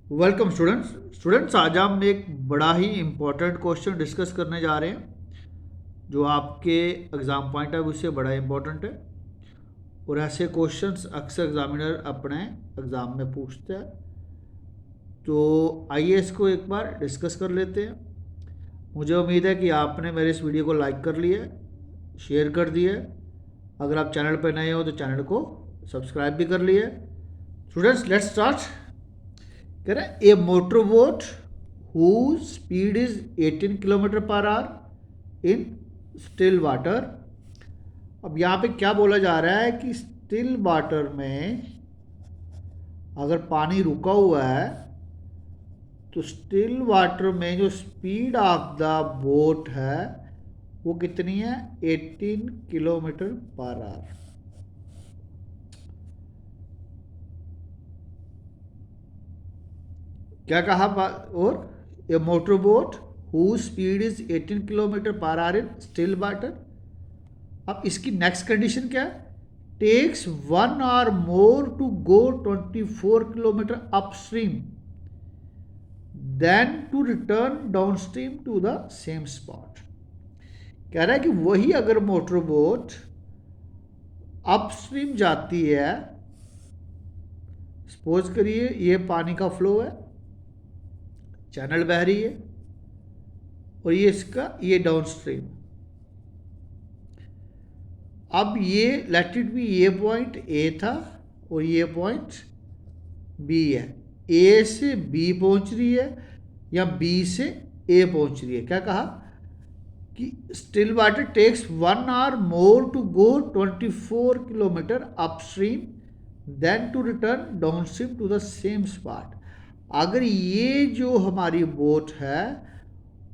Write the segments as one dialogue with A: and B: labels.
A: Welcome students आज हम एक बड़ा ही इम्पोर्टेंट क्वेश्चन डिस्कस करने जा रहे हैं जो आपके एग्ज़ाम पॉइंट ऑफ व्यू से बड़ा इम्पोर्टेंट है। और ऐसे क्वेश्चंस अक्सर एग्जामिनर अपने एग्ज़ाम में पूछते हैं। तो आइए इसको एक बार डिस्कस कर लेते हैं। मुझे उम्मीद है कि आपने मेरे इस वीडियो को लाइक कर लिया, शेयर कर दिया। अगर आप चैनल पर नए हो तो चैनल को सब्सक्राइब भी कर लिया। Students let's start. कह रहे हैं a motor boat whose speed is 18 kilometre per hour in still water. अब यहाँ पे क्या बोला जा रहा है कि स्टिल वाटर में अगर पानी रुका हुआ है तो स्टिल वाटर में जो स्पीड ऑफ द बोट है वो कितनी है, 18 किलोमीटर पर आवर। क्या कहा? और a motor boat whose speed is 18 kilometre per hour in still water. अब इसकी नेक्स्ट कंडीशन क्या है? Takes 1 hour more to go 24 kilometre upstream then to return downstream to the same spot. कह रहा है कि वही अगर मोटर बोट अपस्ट्रीम जाती है, सपोज करिए ये पानी का फ्लो है, चैनल बह रही है और ये इसका ये डाउनस्ट्रीम। अब ये लेट इट बी ये पॉइंट ए था और ये पॉइंट बी है। ए से बी पहुंच रही है या बी से ए पहुंच रही है। क्या कहा कि still water takes 1 hour more to go 24 kilometre upstream then to return downstream to the same spot. अगर ये जो हमारी बोट है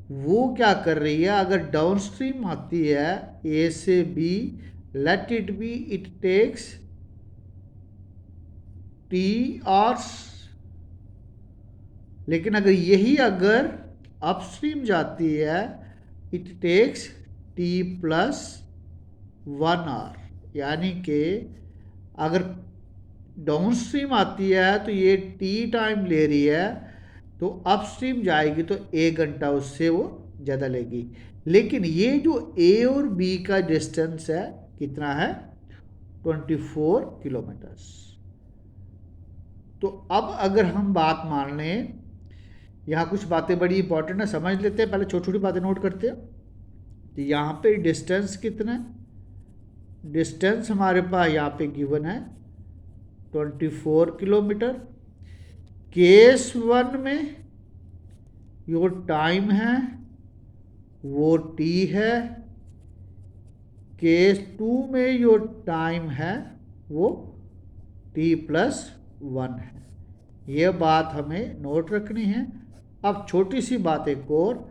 A: वो क्या कर रही है, अगर डाउनस्ट्रीम आती है ए से B, let it be it takes T hours, लेकिन अगर यही अगर अपस्ट्रीम जाती है it takes T plus 1 hour. यानी कि अगर डाउनस्ट्रीम आती है तो ये टी टाइम ले रही है, तो अपस्ट्रीम जाएगी तो 1 घंटा उससे वो ज़्यादा लेगी। लेकिन ये जो ए और बी का डिस्टेंस है कितना है, 24 किलोमीटर्स। तो अब अगर हम बात मान लें, यहाँ कुछ बातें बड़ी इंपॉर्टेंट है, समझ लेते हैं। पहले छोटी छोटी बातें नोट करते हैं। तो यहाँ पे डिस्टेंस कितना है, डिस्टेंस हमारे पास यहाँ पे गिवन है 24 किलोमीटर। केस 1 में जो टाइम है वो टी है, केस 2 में जो टाइम है वो टी प्लस 1 है। ये बात हमें नोट रखनी है। अब छोटी सी बात एक और,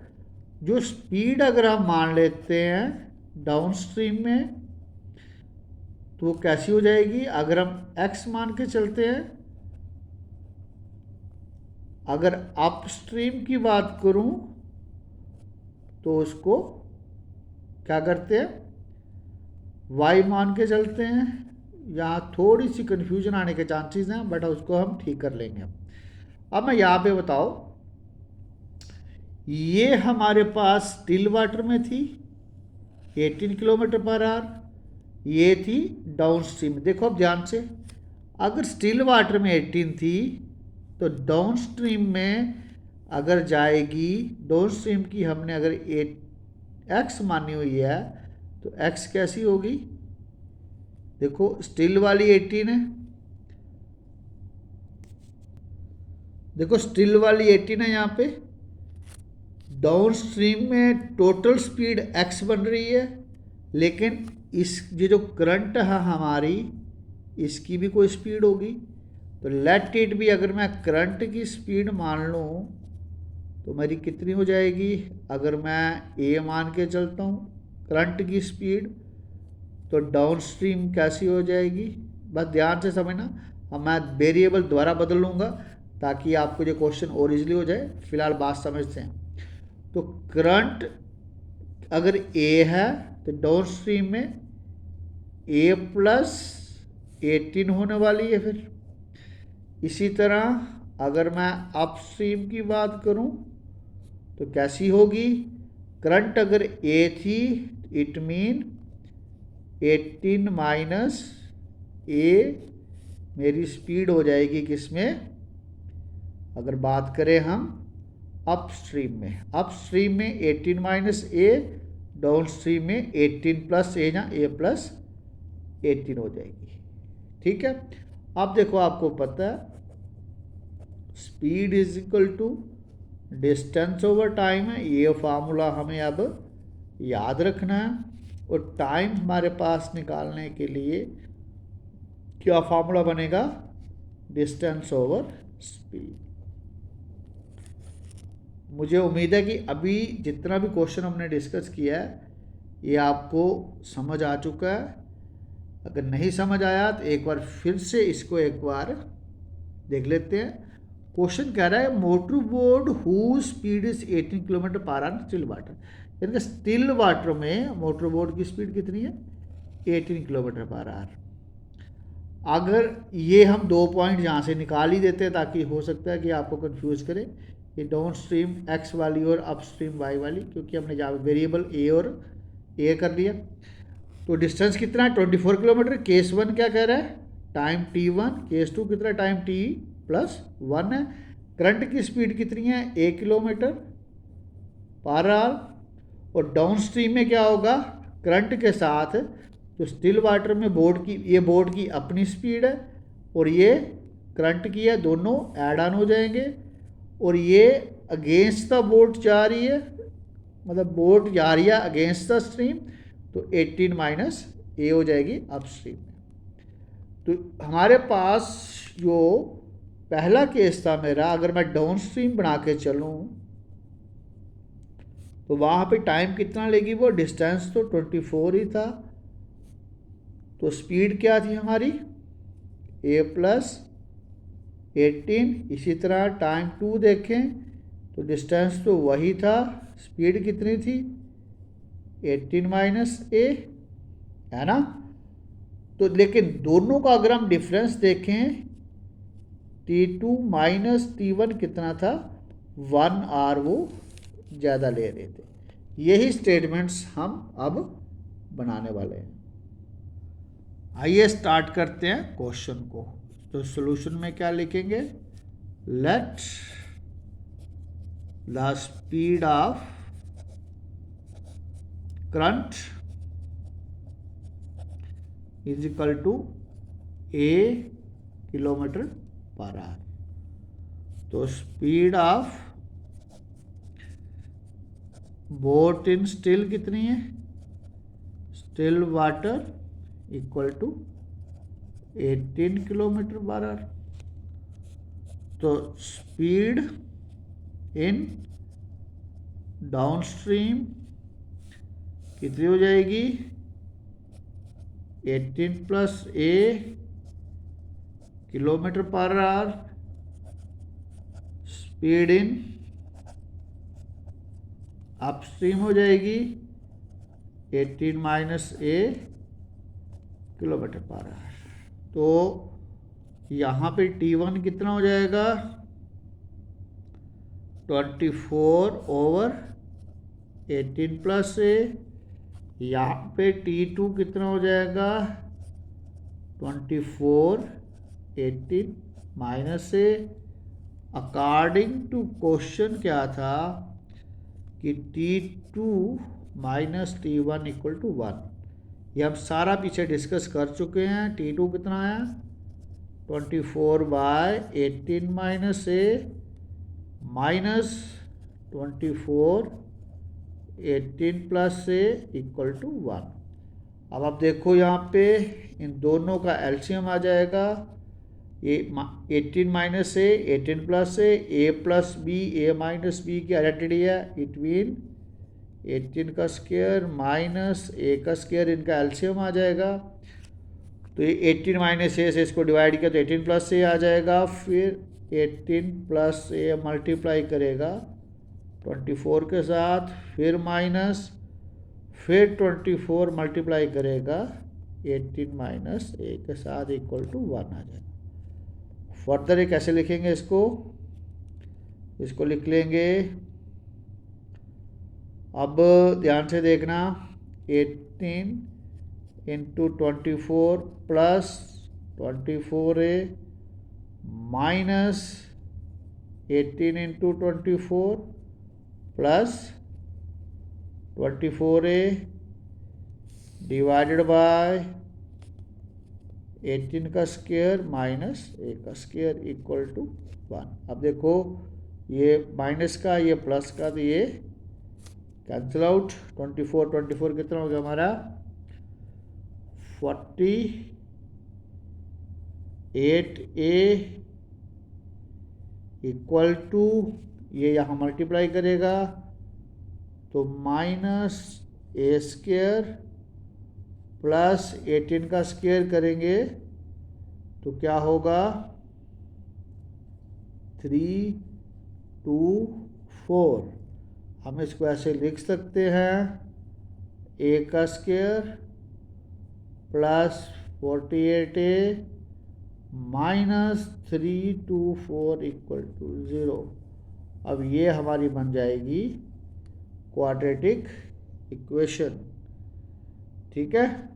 A: जो स्पीड अगर हम मान लेते हैं डाउनस्ट्रीम में तो वो कैसी हो जाएगी, अगर हम x मान के चलते हैं। अगर अपस्ट्रीम की बात करूं तो उसको क्या करते हैं, y मान के चलते हैं। यहाँ थोड़ी सी कंफ्यूजन आने के चांसेस हैं बट उसको हम ठीक कर लेंगे। अब मैं यहाँ पे बताओ, ये हमारे पास स्टिल वाटर में थी 18 किलोमीटर पर आवर, ये थी डाउनस्ट्रीम। देखो अब ध्यान से, अगर स्टिल वाटर में 18 थी तो डाउनस्ट्रीम में अगर जाएगी, डाउनस्ट्रीम की हमने अगर x मानी हुई है तो x कैसी होगी, देखो स्टिल वाली 18 है, देखो स्टिल वाली 18 है यहाँ पे। डाउनस्ट्रीम में टोटल स्पीड x बन रही है, लेकिन इस ये जो करंट है हमारी, इसकी भी कोई स्पीड होगी। तो लेट इट भी, अगर मैं करंट की स्पीड मान लूँ तो मेरी कितनी हो जाएगी, अगर मैं ए मान के चलता हूँ करंट की स्पीड, तो डाउनस्ट्रीम कैसी हो जाएगी। बस ध्यान से समझना, अब मैं वेरिएबल दोबारा बदल लूँगा ताकि आपको जो क्वेश्चन और इजीली हो जाए। फिलहाल बात समझते हैं। तो करंट अगर ए है तो डाउनस्ट्रीम में ए प्लस 18 होने वाली है। फिर इसी तरह अगर मैं अपस्ट्रीम की बात करूं तो कैसी होगी? करंट अगर ए थी, इट मीन 18 माइनस ए मेरी स्पीड हो जाएगी किसमें? अगर बात करें हम अपस्ट्रीम में, अपस्ट्रीम में 18 माइनस ए, डाउन स्ट्रीम में 18 प्लस ए या ए प्लस 18 हो जाएगी। ठीक है, अब देखो आपको पता है speed is equal to distance over time है, ये फार्मूला हमें अब याद रखना है। और टाइम हमारे पास निकालने के लिए क्या फार्मूला बनेगा? Distance over speed. मुझे उम्मीद है कि अभी जितना भी क्वेश्चन हमने डिस्कस किया है ये आपको समझ आ चुका है। अगर नहीं समझ आया तो एक बार फिर से इसको एक बार देख लेते हैं। क्वेश्चन कह रहा है motor boat who speed is 18 kilometre per our still water, यानी कि स्टिल वाटर में मोटर बोट की स्पीड कितनी है? 18 किलोमीटर पर आवर। अगर ये हम 2 पॉइंट यहाँ से निकाल ही देते हैं ताकि हो सकता है कि आपको कंफ्यूज करें, ये डाउन स्ट्रीम एक्स वाली और अप स्ट्रीम वाई वाली, क्योंकि हमने जहाँ वेरिएबल ए और ए कर दिया। तो डिस्टेंस कितना है? 24 किलोमीटर। केस 1 क्या कह रहा है? Time t1। केस 2 कितना? टाइम t प्लस 1 है। करंट की स्पीड कितनी है? 1 किलोमीटर पर आवर। और डाउन स्ट्रीम में क्या होगा? करंट के साथ जो स्टिल वाटर में बोट की, ये बोट की अपनी स्पीड है और ये करंट की है, दोनों ऐड ऑन हो जाएंगे। और ये अगेंस्ट द बोट जा रही है, मतलब बोट जा रही है अगेंस्ट द स्ट्रीम, तो 18 माइनस ए हो जाएगी अप स्ट्रीम में। तो हमारे पास जो पहला केस था मेरा, अगर मैं डाउन स्ट्रीम बना के चलूँ तो वहाँ पे टाइम कितना लेगी? वो डिस्टेंस तो 24 ही था, तो स्पीड क्या थी हमारी? ए प्लस 18। इसी तरह टाइम 2 देखें तो डिस्टेंस तो वही था, स्पीड कितनी थी? 18 माइनस ए, है ना। तो लेकिन दोनों का अगर हम डिफरेंस देखें, T2 माइनस T1 कितना था? 1 आवर वो ज़्यादा ले रहे थे। यही स्टेटमेंट्स हम अब बनाने वाले हैं। आइए स्टार्ट करते हैं क्वेश्चन को। तो सॉल्यूशन में क्या लिखेंगे? Let the speed of current is equal to a kilometre per hour. तो speed of boat in still कितनी है? Still water equal to 18 kilometre per hour. तो स्पीड इन डाउन स्ट्रीम कितनी हो जाएगी? 18 plus a kilometre per hour. Speed in upstream हो जाएगी 18 minus a kilometre per hour. तो यहाँ पे T1 कितना हो जाएगा? 24 ओवर 18 प्लस ए। यहाँ पे T2 कितना हो जाएगा? 24 18 minus a. According to question क्या था कि T2 minus T1 equal to 1। ये हम सारा पीछे डिस्कस कर चुके हैं। T2 कितना आया? 24 by 18 minus a minus 24 18 plus a equal to 1। अब आप देखो यहाँ पे इन दोनों का एलसीएम आ जाएगा। ये 18 माइनस ए 18 प्लस ए प्लस बी, ए माइनस बी की आइडेंटिटी है। इट मीन 18 का स्क्वायर माइनस ए का स्क्वायर, इनका एलसीएम आ जाएगा। तो ये 18 माइनस ए से इसको डिवाइड किया तो 18 प्लस ए आ जाएगा। फिर 18 प्लस ए मल्टीप्लाई करेगा 24 के साथ, फिर माइनस, फिर 24 मल्टीप्लाई करेगा 18 माइनस ए के साथ इक्वल टू 1 आ जाएगा। फर्दर ये कैसे लिखेंगे इसको लिख लेंगे, अब ध्यान से देखना, 18 into 24 plus 24a minus 18 into 24 plus 24a divided by 18 का स्क्वायर माइनस a का स्क्वायर इक्वल टू 1। अब देखो ये माइनस का ये प्लस का, तो ये कैंसिल आउट। 24 कितना हो गया हमारा 48a इक्वल टू, ये यहाँ मल्टीप्लाई करेगा तो माइनस ए स्क्वायर प्लस 18 का स्क्वायर करेंगे तो क्या होगा 324। हम इसको ऐसे लिख सकते हैं, a का square plus 48a minus 324 equal to 0। अब ये हमारी बन जाएगी क्वाड्रेटिक इक्वेशन। ठीक है,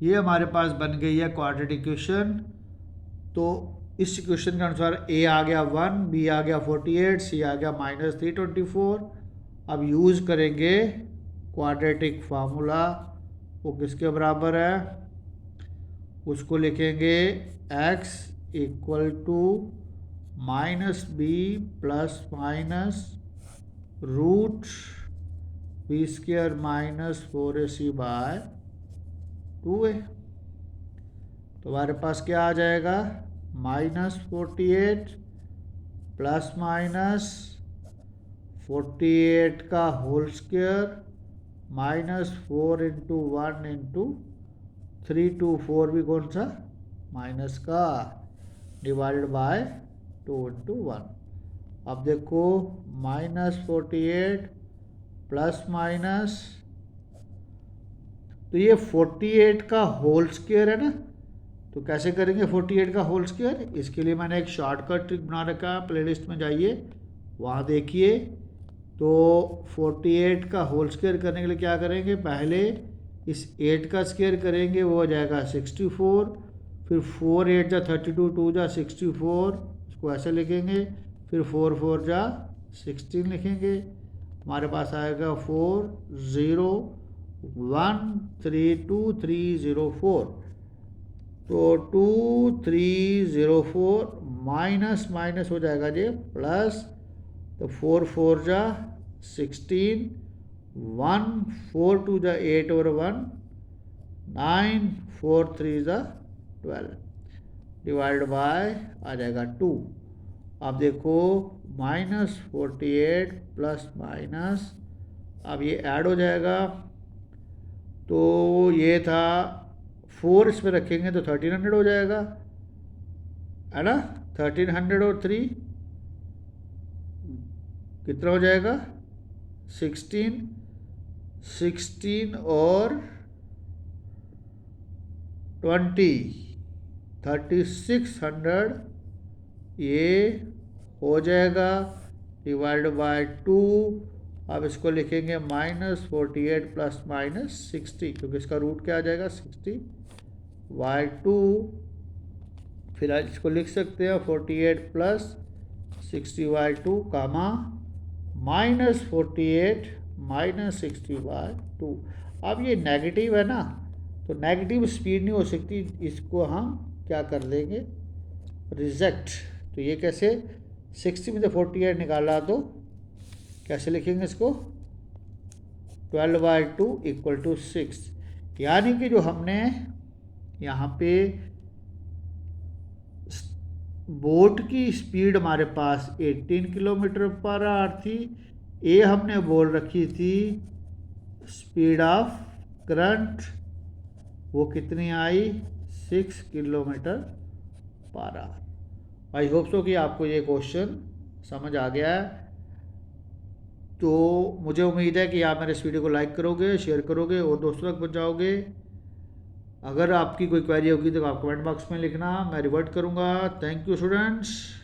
A: ये हमारे पास बन गई है क्वाड्रेटिक इक्वेशन। तो इस इक्वेशन के अनुसार a आ गया 1, b आ गया 48, c आ गया माइनस 324। अब यूज़ करेंगे क्वाड्रेटिक फार्मूला, वो किसके बराबर है, उसको लिखेंगे x equal to minus b plus minus root b square minus 4ac by 2a। तो हमारे पास क्या आ जाएगा माइनस 48 प्लस माइनस 48 का whole square minus 4 into 1 into 324 भी कौन सा माइनस का डिवाइडेड बाय 2 इंटू 1। अब देखो माइनस 48 प्लस माइनस, तो ये 48 का होल स्क्वायर है ना, तो कैसे करेंगे 48 का होल स्क्वायर, इसके लिए मैंने एक शॉर्टकट ट्रिक बना रखा है, प्लेलिस्ट में जाइए वहाँ देखिए। तो 48 का होल स्क्वायर करने के लिए क्या करेंगे, पहले इस 8 का स्क्वायर करेंगे, वो हो जाएगा 64, फिर 4 8 जा 32, 2 जा 64, इसको ऐसे लिखेंगे, फिर 4 4 जा 16 लिखेंगे, हमारे पास आएगा 40132 तो 2304 माइनस माइनस हो जाएगा जी प्लस, तो 4 4 जा 16, 1 4 2 जा 8 और 1 9 4 3 जा 12 डिवाइड बाय आ जाएगा 2। अब देखो माइनस 48 प्लस माइनस, अब ये ऐड हो जाएगा, तो ये था 4 इसमें रखेंगे तो 1300 हो जाएगा, है ना। 1300 और 3 कितना हो जाएगा 16, 16 और 20 3600 ये हो जाएगा डिवाइड बाय 2। अब इसको लिखेंगे माइनस 48 प्लस माइनस 60, क्योंकि इसका रूट क्या आ जाएगा 60 बाय 2। फिर इसको लिख सकते हैं 48 plus 60 by 2 comma minus 48 minus 60 by 2। अब ये नेगेटिव है ना, तो नेगेटिव स्पीड नहीं हो सकती, इसको हम क्या कर देंगे रिजेक्ट। तो ये कैसे 60 में से 48 निकाला तो कैसे लिखेंगे इसको 12 बाय 2 इक्वल टू 6, यानी कि जो हमने यहाँ पे बोट की स्पीड हमारे पास 18 किलोमीटर पर आवर थी, ये हमने बोल रखी थी स्पीड ऑफ करंट, वो कितनी आई 6 kilometre per our. I hope so कि आपको ये क्वेश्चन समझ आ गया है। तो मुझे उम्मीद है कि आप मेरे इस वीडियो को लाइक करोगे, शेयर करोगे और दोस्तों तक पहुँचाओगे। अगर आपकी कोई क्वेरी होगी तो आप कमेंट बॉक्स में लिखना, मैं रिवर्ट करूँगा। Thank you students.